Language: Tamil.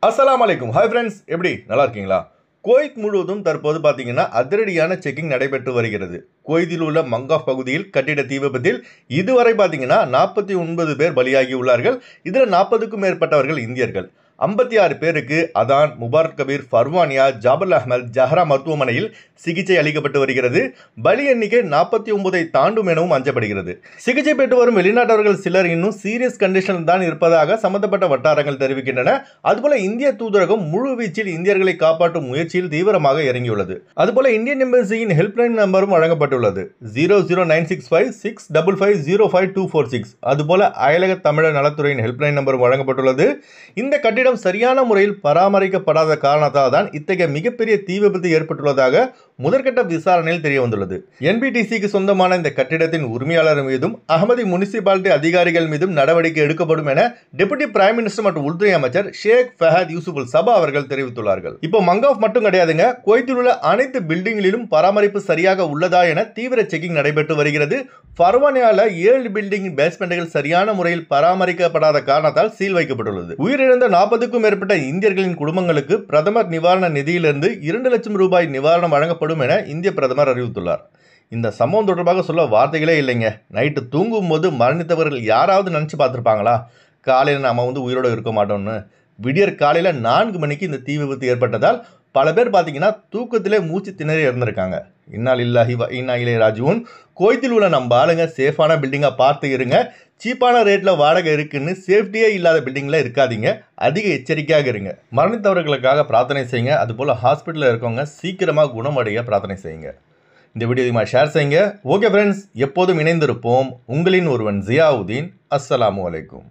அஸ்ஸலாமு அலைக்கும். ஹாய் ஃப்ரெண்ட்ஸ், எப்படி நல்லா இருக்கீங்களா? குவைத் முழுவதும் தற்போது பார்த்தீங்கன்னா அதிரடியான செக்கிங் நடைபெற்று வருகிறது. குவைத்தில் உள்ள மங்காஃப் பகுதியில் கட்டிட தீ விபத்தில் இதுவரை பார்த்தீங்கன்னா 49 பேர் பலியாகி உள்ளார்கள். இதில் 40க்கும் மேற்பட்டவர்கள் இந்தியர்கள். 56 பேருக்கு அதான், Mubarak Kabeer, Farwaniya, Jabal Ahmad, Jahra மருத்துவமனையில் சிகிச்சை அளிக்கப்பட்டு வருகிறது. பலி எண்ணிக்கை 49ஐ தாண்டும் எனவும் அஞ்சப்படுகிறது. சிகிச்சை பெற்று வரும் வெளிநாட்டவர்கள் சிலர் இன்னும் சீரியஸ் கண்டிஷனில் தான் இருப்பதாக சம்பந்தப்பட்ட வட்டாரங்கள் தெரிவிக்கின்றன. அதுபோல இந்திய தூதரகம் முழு வீச்சில் இந்தியர்களை காப்பாற்றும் முயற்சியில் தீவிரமாக இறங்கியுள்ளது. அதுபோல இந்தியன் எம்பசியின் ஹெல்ப்லைன் நம்பரும் வழங்கப்பட்டுள்ளது. 009655655052446. அதுபோல அயலக தமிழர் நலத்துறையின் ஹெல்ப்லைன் நம்பரும் வழங்கப்பட்டுள்ளது. இந்த கட்டிடம் சரியான முறையில் பராமரிக்கப்படாத காரணத்தால் தான் இத்தகைய மிகப்பெரிய தீ விபத்து ஏற்பட்டுள்ளதாக முதற்கட்ட விசாரணையில் தெரிய வந்துள்ளது. என்பிடிசிக்கு சொந்தமான இந்த கட்டிடத்தின் உரிமையாளர் மீதும் அகமதி முனிசிபாலிட்டி அதிகாரிகள் மீதும் நடவடிக்கை எடுக்கப்படும் என டெபுட்டி பிரைம் மினிஸ்டர் மற்றும் உள்துறை அமைச்சர் ஷேக் ஃபஹத் யூசுஃபுல் சபா அவர்கள் தெரிவித்துள்ளார்கள். இப்போ மங்காஃப் மட்டும் கிடையாதுங்க, குவைத்தில் உள்ள அனைத்து பில்டிங்கிலும் பராமரிப்பு சரியாக உள்ளதா என தீவிர செக்கிங் நடைபெற்று வருகிறது. ஃபர்வானியால 7 பில்டிங் பேஸ்மெண்ட்கள் சரியான முறையில் பராமரிக்கப்படாத காரணத்தால் சீல் வைக்கப்பட்டுள்ளது. உயிரிழந்த 40க்கும் மேற்பட்ட இந்தியர்களின் குடும்பங்களுக்கு பிரதமர் நிவாரண நிதியிலிருந்து 2 லட்சம் ரூபாய் நிவாரணம் வழங்கப்படும் என இந்திய பிரதமர் அறிவித்துள்ளார். இந்த சம்பவம் தொடர்பாக சொல்ல வார்த்தைகளே இல்லைங்க. நைட்டு தூங்கும் போது மரணித்தவர்கள் யாராவது நினைச்சு பார்த்துருப்பாங்களா காலையில் நாம உயிரோடு இருக்க மாட்டோம்னு? விடியற் காலையில் 4 மணிக்கு இந்த தீ விபத்து ஏற்பட்டதால் பல பேர் பார்த்தீங்கன்னா தூக்கத்திலே மூச்சு திணறி இருந்திருக்காங்க. இன்னா லில்லாஹி வ இன்னா இலைஹி ராஜிஊன். குவைத்தில் உள்ள நம்ம ஆளுங்க சேஃபான பில்டிங்காக பார்த்து இருங்க. சீப்பான ரேட்டில் வாடகை இருக்குன்னு சேஃப்டியே இல்லாத பில்டிங்கில் இருக்காதீங்க. அதிக எச்சரிக்கையாக இருங்க. மரணித்தவர்களுக்காக பிரார்த்தனை செய்யுங்க. அதுபோல் ஹாஸ்பிட்டலில் இருக்கவங்க சீக்கிரமாக குணமடைய பிரார்த்தனை செய்யுங்க. இந்த வீடியோ அதிகமாக ஷேர் செய்யுங்க. ஓகே ஃப்ரெண்ட்ஸ், எப்போதும் இணைந்திருப்போம். உங்களின் ஒருவன் ஜியாவுதீன். அஸ்ஸலாமு அலைக்கும்.